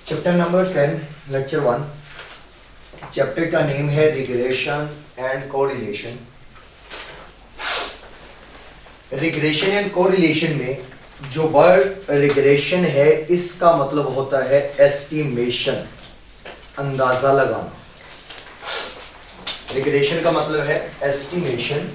Chapter number 10 lecture 1। Chapter का name है regression and correlation. Regression and correlation में जो वर्ड रिग्रेशन है इसका मतलब होता है एस्टिमेशन, अंदाजा लगाना। रिग्रेशन का मतलब है एस्टिमेशन,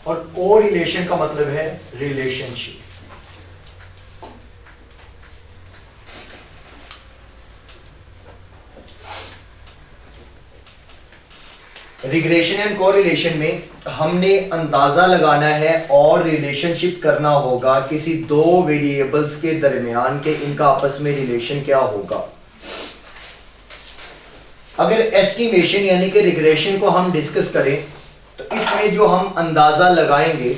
और कोरिलेशन का मतलब है रिलेशनशिप। रिग्रेशन एंड कोरिलेशन में हमने अंदाजा लगाना है और रिलेशनशिप करना होगा किसी दो वेरिएबल्स के दरमियान के इनका आपस में रिलेशन क्या होगा। अगर एस्टिमेशन यानी कि रिग्रेशन को हम डिस्कस करें तो इसमें जो हम अंदाजा लगाएंगे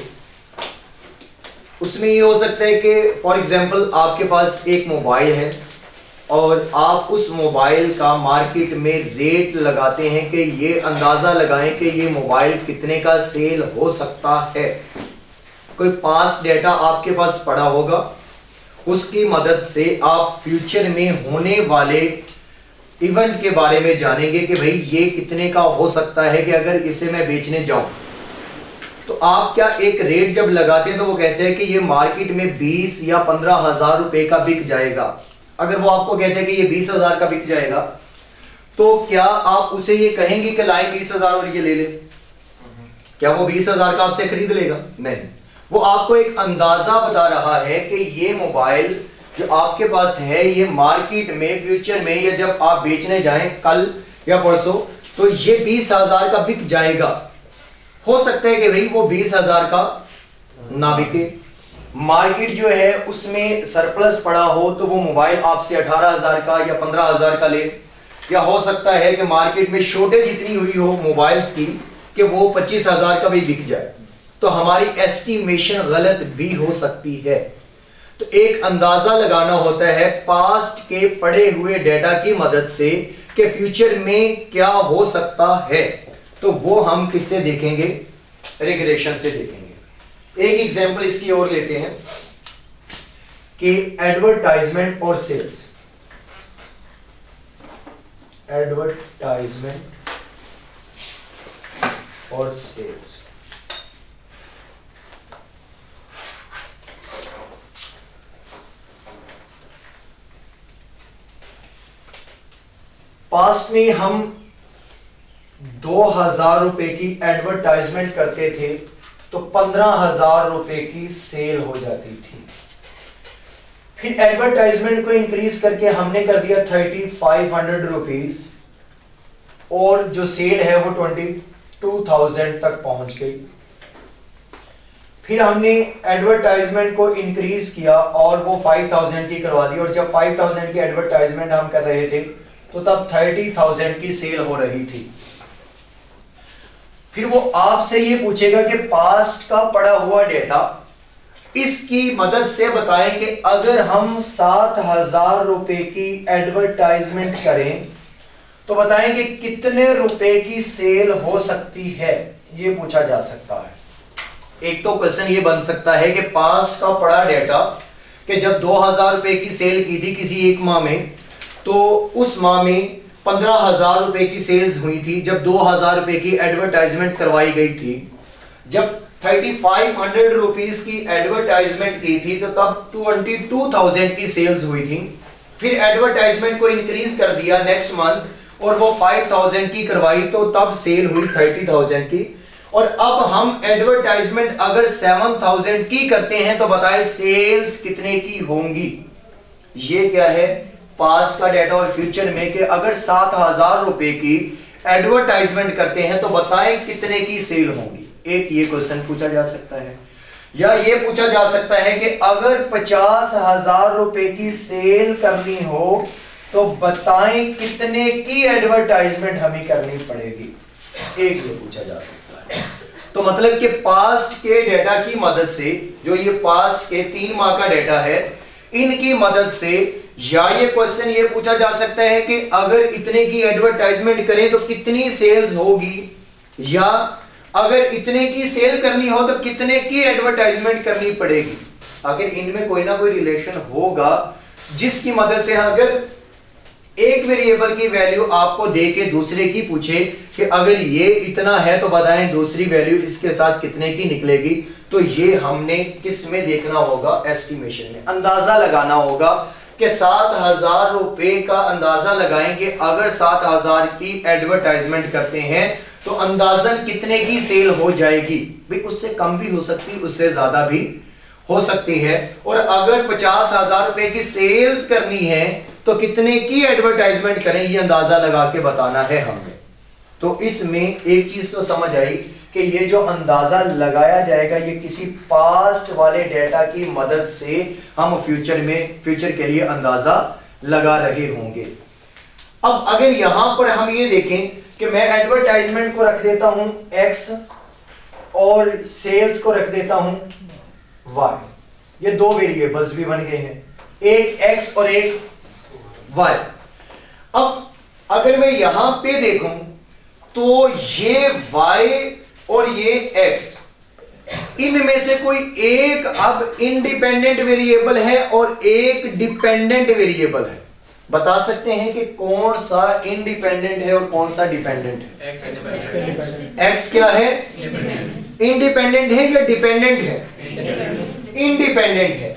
उसमें ये हो सकता है कि फॉर एग्जांपल आपके पास एक मोबाइल है और आप उस मोबाइल का मार्केट में रेट लगाते हैं कि ये अंदाजा लगाएं कि ये मोबाइल कितने का सेल हो सकता है। कोई पास डेटा आपके पास पड़ा होगा, उसकी मदद से आप फ्यूचर में होने वाले इवेंट के बारे में जानेंगे कि भाई ये कितने का हो सकता है कि अगर इसे मैं बेचने जाऊं तो आप क्या एक रेट जब लगाते हैं तो वो कहते हैं कि ये मार्केट में 20 या 15,000 रुपए का बिक जाएगा। अगर वो आपको कहते हैं कि ये 20,000 का बिक जाएगा तो क्या आप उसे ये कहेंगे कि लाए 20,000 और ये ले ले? क्या वो 20,000 का आपसे खरीद लेगा? नहीं, वो आपको एक अंदाजा बता रहा है कि ये मोबाइल जो आपके पास है ये मार्केट में फ्यूचर में या जब आप बेचने जाएं कल या परसों तो ये 20,000 का बिक जाएगा। हो सकता है कि भाई वो 20,000 का ना बिके, मार्केट जो है उसमें सरप्लस पड़ा हो तो वो मोबाइल आपसे 18,000 का या 15,000 का ले, या हो सकता है कि मार्केट में शॉर्टेज इतनी हुई हो मोबाइल्स की कि वो 25,000 का भी बिक जाए। तो हमारी एस्टिमेशन गलत भी हो सकती है। तो एक अंदाजा लगाना होता है पास्ट के पड़े हुए डेटा की मदद से कि फ्यूचर में क्या हो सकता है। तो वो हम किससे देखेंगे? रिग्रेशन से देखेंगे। एक एग्जांपल इसकी और लेते हैं कि एडवर्टाइजमेंट और सेल्स। एडवर्टाइजमेंट और सेल्स, पास्ट में हम 2,000 रुपए की एडवर्टाइजमेंट करते थे तो 15,000 रुपए की सेल हो जाती थी। फिर एडवर्टाइजमेंट को इंक्रीज करके हमने कर दिया 3,500 रुपीज और जो सेल है वो 22,000 तक पहुंच गई। फिर हमने एडवर्टाइजमेंट को इंक्रीज किया और वो 5,000 की करवा दी, और जब 5,000 की एडवर्टाइजमेंट हम कर रहे थे तो तब 30,000 की सेल हो रही थी। फिर वो आपसे ये पूछेगा कि पास्ट का पड़ा हुआ डेटा इसकी मदद से बताएं कि अगर हम 7,000 रुपए की एडवर्टाइजमेंट करें तो बताएं कि कितने रुपए की सेल हो सकती है। ये पूछा जा सकता है। एक तो क्वेश्चन ये बन सकता है कि पास्ट का पड़ा डेटा कि जब 2,000 रुपए की सेल की थी किसी एक माह में तो उस माह में 15,000 रुपए की सेल्स हुई थी जब 2,000 रुपए की एडवर्टाइजमेंट करवाई गई थी। जब 3,500 रुपीस की एडवर्टाइजमेंट की थी तो तब 22,000 की सेल्स हुई थी। फिर एडवर्टाइजमेंट को इंक्रीज कर दिया नेक्स्ट मंथ और वो 5,000 की करवाई तो तब सेल हुई 30,000 की। और अब हम एडवर्टाइजमेंट अगर 7,000 की करते हैं तो बताएं सेल्स कितने की होंगी। ये क्या है? पास्ट का डेटा और फ्यूचर में कि अगर 7,000 रुपए की एडवर्टाइजमेंट करते हैं तो बताएं कितने की सेल होंगी। एक ये क्वेश्चन पूछा जा सकता है। या ये पूछा जा सकता है कि अगर 50,000 रुपए की सेल करनी हो तो बताएं कितने की एडवर्टाइजमेंट हमें करनी पड़ेगी। एक ये पूछा जा सकता है। तो मतलब कि पास्ट के डेटा की मदद से, जो ये पास्ट के 3 माह का डेटा है, इनकी मदद से या ये क्वेश्चन ये पूछा जा सकता है कि अगर इतने की एडवर्टाइजमेंट करें तो कितनी सेल्स होगी। या अगर इतने की सेल करनी हो तो कितने की एडवर्टाइजमेंट करनी पड़ेगी। अगर इनमें कोई ना कोई रिलेशन होगा जिसकी मदद से अगर एक वेरिएबल की वैल्यू आपको दे के दूसरे की पूछे कि अगर ये इतना है तो बताएं दूसरी वैल्यू इसके साथ कितने की निकलेगी, तो ये हमने किस में देखना होगा, एस्टिमेशन में। अंदाजा लगाना होगा कि 7,000 रुपए का अंदाजा लगाएंगे, अगर 7,000 की एडवर्टाइजमेंट करते हैं तो अंदाजन कितने की सेल हो जाएगी। भाई उससे कम भी हो सकती, उससे ज्यादा भी हो सकती है। और अगर 50,000 रुपए की सेल्स करनी है तो कितने की एडवर्टाइजमेंट करें, ये अंदाजा लगा के बताना है हमने। तो इसमें एक चीज तो समझ आई कि ये जो अंदाजा लगाया जाएगा ये किसी पास्ट वाले डेटा की मदद से हम फ्यूचर के लिए अंदाजा लगा रहे होंगे। अब अगर यहां पर हम ये देखें कि मैं एडवर्टाइजमेंट को रख देता हूं x और सेल्स को रख देता हूं y, ये दो वेरिएबल्स भी बन गए हैं, एक x और एक y। अब अगर मैं यहां पे देखूं तो ये y और ये x, इनमें से कोई एक अब इंडिपेंडेंट वेरिएबल है और एक डिपेंडेंट वेरिएबल है। बता सकते हैं कि कौन सा इंडिपेंडेंट है और कौन सा डिपेंडेंट है? x क्या है? इंडिपेंडेंट है या डिपेंडेंट है? इंडिपेंडेंट है।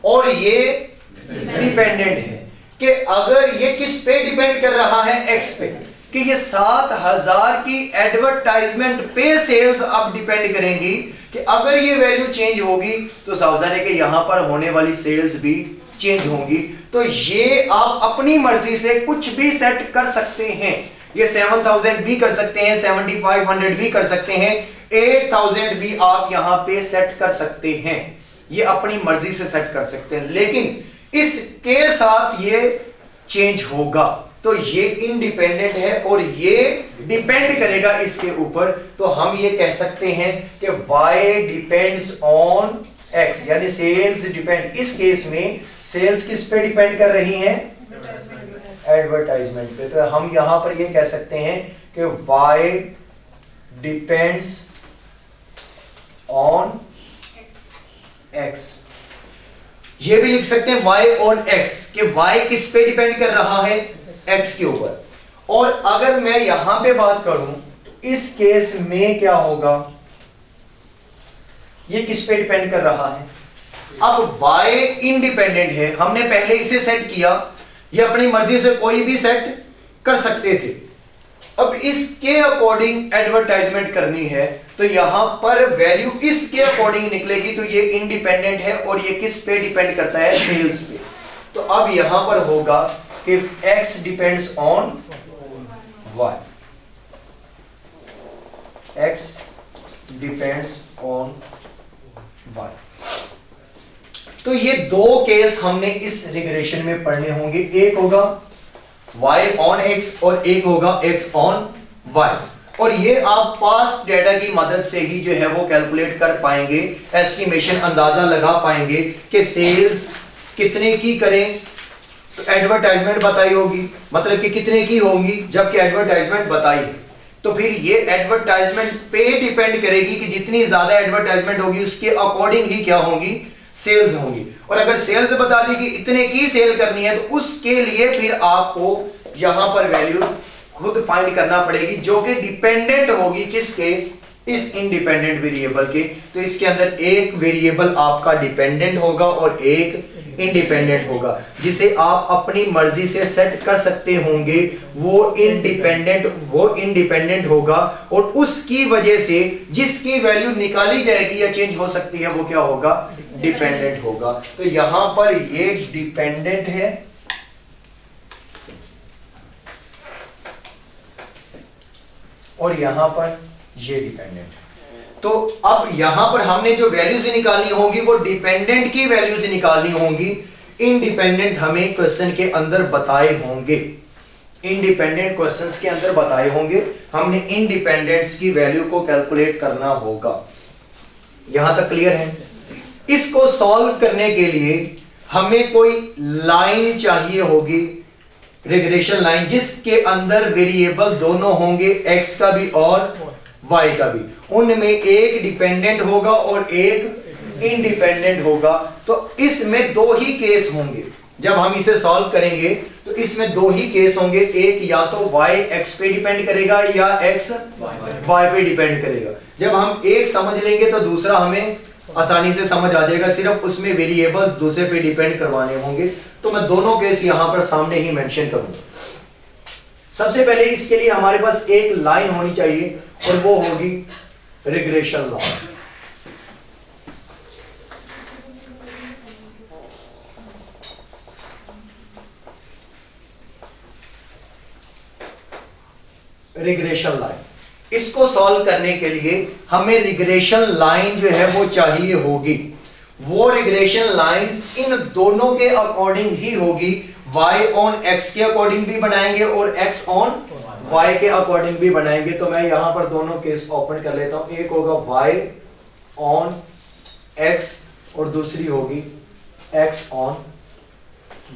और ये डिपेंडेंट है कि अगर ये किस पे डिपेंड कर रहा है, x पे, कि ये 7,000 की एडवर्टाइजमेंट पे सेल्स अब डिपेंड करेंगी कि अगर ये वैल्यू चेंज होगी तो सावधान है कि यहां पर होने वाली सेल्स भी चेंज होंगी। तो ये आप अपनी मर्जी से कुछ भी सेट कर सकते हैं। ये 7,000 भी कर सकते हैं, 7,500 भी कर सकते हैं, 8,000 भी आप यहां पे सेट कर सकते हैं। ये अपनी मर्जी से सेट कर सकते हैं, लेकिन इसके साथ ये चेंज होगा। तो ये इंडिपेंडेंट है और ये डिपेंड करेगा इसके ऊपर। तो हम ये कह सकते हैं कि y डिपेंड्स ऑन x, यानी सेल्स डिपेंड। इस केस में सेल्स किस पे डिपेंड कर रही हैं? एडवर्टाइजमेंट पे। तो हम यहां पर ये कह सकते हैं कि y डिपेंड्स ऑन x। ये भी लिख सकते हैं y ऑन x, कि y किस पे डिपेंड कर रहा है? x के ऊपर। और अगर मैं यहां पे बात करूं तो इस केस में क्या होगा? ये किस पे डिपेंड कर रहा है? अब y इंडिपेंडेंट है, हमने पहले इसे सेट किया, ये अपनी मर्जी से कोई भी सेट कर सकते थे। अब इसके अकॉर्डिंग एडवर्टाइजमेंट करनी है तो यहां पर वैल्यू इसके अकॉर्डिंग निकलेगी। तो ये इंडिपेंडेंट है और ये किस पे डिपेंड करता है? सेल्स पे। तो अब यहां पर होगा कि x depends on y, x depends on y। तो ये दो केस हमने इस रिग्रेशन में पढ़ने होंगे, एक होगा y ऑन x और एक होगा x ऑन y। और ये आप पास्ट डेटा की मदद से ही जो है वो कैलकुलेट कर पाएंगे, एस्टिमेशन अंदाजा लगा पाएंगे कि सेल्स कितने की करें। तो एडवर्टाइजमेंट बताई होगी, मतलब कि कितने की होंगी, जबकि एडवर्टाइजमेंट बताई है। तो फिर ये एडवर्टाइजमेंट पे डिपेंड करेगी कि जितनी ज्यादा एडवर्टाइजमेंट होगी उसके अकॉर्डिंग ही क्या होंगी? सेल्स होंगी। और अगर सेल्स बता दी कि इतने की सेल करनी है तो उसके लिए फिर आपको यहां पर वैल्यू खुद फाइंड करना पड़ेगी, जो कि डिपेंडेंट होगी किसके? इस इंडिपेंडेंट वेरिएबल के। तो इसके अंदर एक वेरिएबल आपका डिपेंडेंट होगा और एक इंडिपेंडेंट होगा, जिसे आप अपनी मर्जी से सेट कर सकते होंगे। वो इंडिपेंडेंट होगा और उसकी वजह से जिसकी वैल्यू निकाली जाएगी या चेंज हो सकती है वो क्या होगा? डिपेंडेंट होगा। तो यहां पर ये डिपेंडेंट है और यहां पर ये डिपेंडेंट है। तो अब यहां पर हमने जो वैल्यूज निकालनी होगी वो डिपेंडेंट की वैल्यूज निकालनी होंगी। इंडिपेंडेंट हमें क्वेश्चन के अंदर बताए होंगे, इंडिपेंडेंट क्वेश्चंस के अंदर बताए होंगे, हमने इंडिपेंडेंट्स की वैल्यू को कैलकुलेट करना होगा। यहां तक क्लियर है? इसको सॉल्व करने के लिए हमें कोई लाइन चाहिए होगी, रिग्रेशन लाइन, जिसके अंदर वेरिएबल दोनों होंगे, x का भी और वाई का भी, उनमें एक डिपेंडेंट होगा और एक इंडिपेंडेंट होगा। तो इसमें दो ही केस होंगे, जब हम इसे सॉल्व करेंगे तो इसमें दो ही केस होंगे, एक या तो y x पे डिपेंड करेगा या x y पे डिपेंड करेगा। जब हम एक समझ लेंगे तो दूसरा हमें आसानी से समझ आ जाएगा, सिर्फ उसमें वेरिएबल्स दूसरे पे डिपेंड करवाने होंगे। तो मैं दोनों केस यहां पर सामने ही मेंशन करूंगा। सबसे पहले इसके लिए हमारे पास एक लाइन होनी चाहिए और वो होगी रिग्रेशन लाइन। रिग्रेशन लाइन, इसको सॉल्व करने के लिए हमें रिग्रेशन लाइन जो है वो चाहिए होगी। वो रिग्रेशन लाइंस इन दोनों के अकॉर्डिंग ही होगी, y ऑन x के अकॉर्डिंग भी बनाएंगे और x ऑन y के अकॉर्डिंग भी बनाएंगे। तो मैं यहां पर दोनों केस ओपन कर लेता हूं, एक होगा y ऑन x और दूसरी होगी x on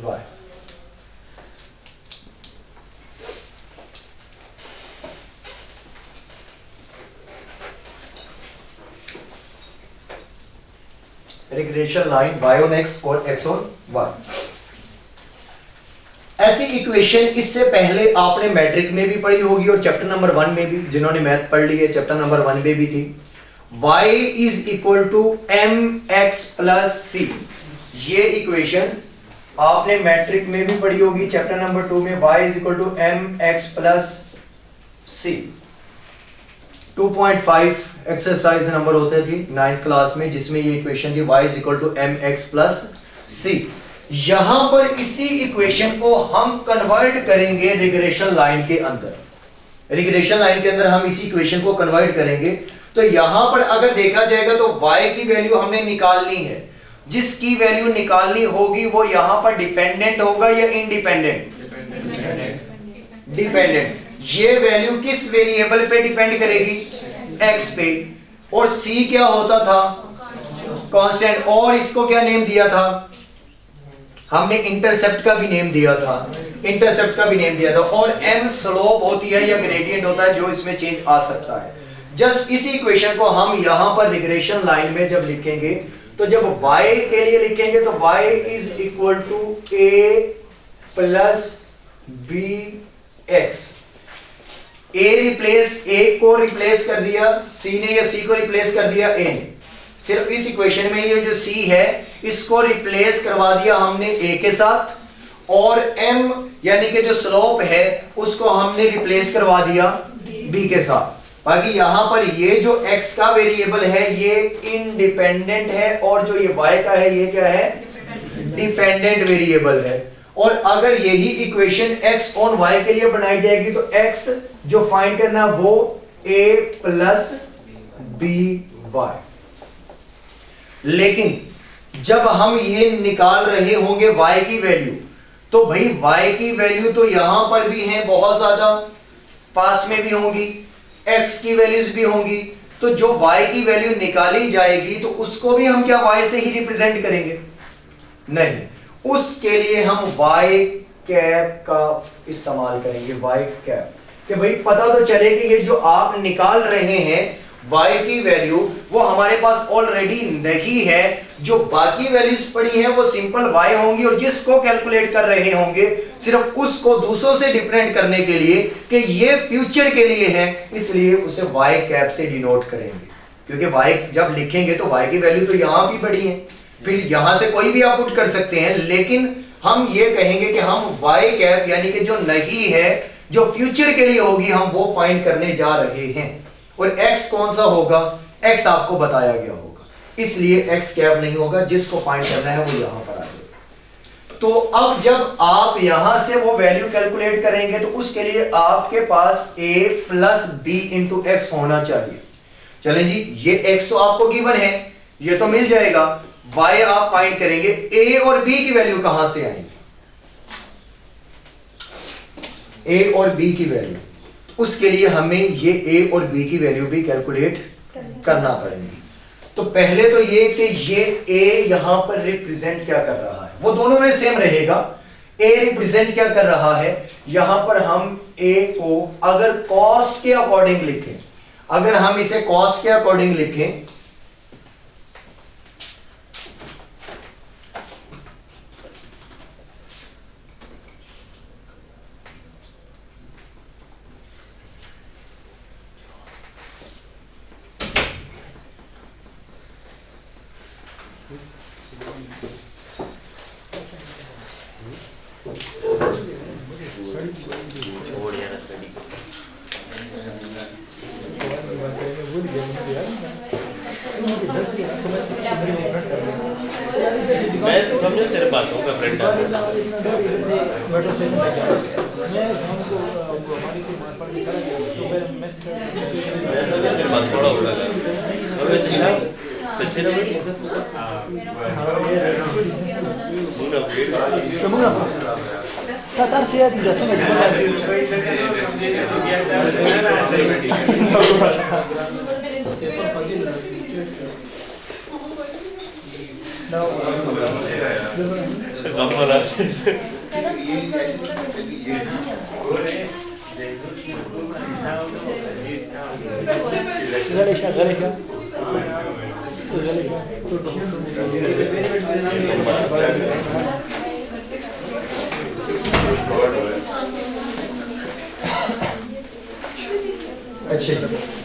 y। Regression line y on x और x ऑन y। ऐसी इक्वेशन इससे पहले आपने मैट्रिक में भी पढ़ी होगी और चैप्टर नंबर 1 में भी, जिन्होंने मैथ पढ़ ली है चैप्टर नंबर 1 में भी थी। y is equal to mx plus c, ये इक्वेशन आपने मैट्रिक में भी पढ़ी होगी चैप्टर नंबर 2 में। y is equal to mx plus c 2.5 exercise number होते थे 9th क्लास में, जिसमें ये इक्वेशन थी y is equal to mx plus c। यहां पर इसी इक्वेशन को हम कन्वर्ट करेंगे रिग्रेशन लाइन के अंदर। रिग्रेशन लाइन के अंदर हम इसी इक्वेशन को कन्वर्ट करेंगे। तो यहां पर अगर देखा जाएगा तो y की वैल्यू हमने निकालनी है, जिसकी वैल्यू निकालनी होगी वो यहां पर डिपेंडेंट होगा या इंडिपेंडेंट? डिपेंडेंट। ये वैल्यू किस वेरिएबल पे डिपेंड करेगी? x पे। और c क्या होता था? कांस्टेंट। और इसको क्या नेम दिया था हमने? इंटरसेप्ट का भी नेम दिया था, इंटरसेप्ट का भी नेम दिया था। और m स्लोप होती है या ग्रेडियंट होता है, जो इसमें चेंज आ सकता है। जस्ट इसी इक्वेशन को हम यहां पर रिग्रेशन लाइन में जब लिखेंगे तो जब y के लिए लिखेंगे तो y is equal to a plus B X. a replace, a को रिप्लेस कर दिया c ने या c को रिप्लेस कर दिया a ने। सिर्फ इस इक्वेशन में ये जो c है इसको रिप्लेस करवा दिया हमने a के साथ, और m यानी कि जो स्लोप है उसको हमने रिप्लेस करवा दिया b के साथ। बाकी यहां पर ये जो x का वेरिएबल है ये इंडिपेंडेंट है और जो ये y का है ये क्या है? डिपेंडेंट वेरिएबल है। और अगर यही इक्वेशन x ऑन y के लिए बनाई जाएगी तो x जो फाइंड करना वो a प्लस बी वाई। लेकिन जब हम ये निकाल रहे होंगे y की वैल्यू, तो भाई y की वैल्यू तो यहां पर भी है बहुत ज्यादा, पास में भी होंगी, x की वैल्यूज भी होंगी। तो जो y की वैल्यू निकाली जाएगी तो उसको भी हम क्या y से ही रिप्रेजेंट करेंगे? नहीं, उसके लिए हम y कैप का इस्तेमाल करेंगे। y कैप कि भाई पता तो चले कि ये जो आप निकाल रहे हैं y की वैल्यू वो हमारे पास ऑलरेडी नहीं है, जो बाकी वैल्यूज पड़ी हैं वो सिंपल y होंगी, और जिसको कैलकुलेट कर रहे होंगे सिर्फ उसको दूसरों से डिफरेंट करने के लिए कि ये फ्यूचर के लिए है, इसलिए उसे y कैप से डिनोट करेंगे। क्योंकि y जब लिखेंगे तो y की वैल्यू तो यहां भी पड़ी है, फिर यहां से कोई भी आप पुट कर सकते हैं, लेकिन हम ये कहेंगे कि हम y कैप यानी कि जो नहीं है, जो फ्यूचर के लिए होगी, हम वो फाइंड करने जा रहे हैं। और x कौन सा होगा? x आपको बताया गया होगा, इसलिए x कैप नहीं होगा, जिसको फाइंड करना है वो यहां पर आ जाएगा। तो अब जब आप यहां से वो वैल्यू कैलकुलेट करेंगे तो उसके लिए आपके पास a plus B into X होना चाहिए। चलें जी, ये x तो आपको गिवन है, ये तो मिल जाएगा। y आप फाइंड करेंगे, a और b की वैल्यू कहां से आएंगी? a और b की वैल्यू, उसके लिए हमें ये a और b की वैल्यू भी कैलकुलेट करना पड़ेगी। तो पहले तो ये कि ये a यहां पर रिप्रेजेंट क्या कर रहा है, वो दोनों में सेम रहेगा। a रिप्रेजेंट क्या कर रहा है, यहां पर हम a को अगर कॉस्ट के अकॉर्डिंग लिखें, अगर हम इसे कॉस्ट के अकॉर्डिंग लिखें, मैं समझो तेरे पास होगा फ्रेंड मैं समझो तेरे पास थोड़ा होगा पैसे ना Tatar siya tidak sama अच्छा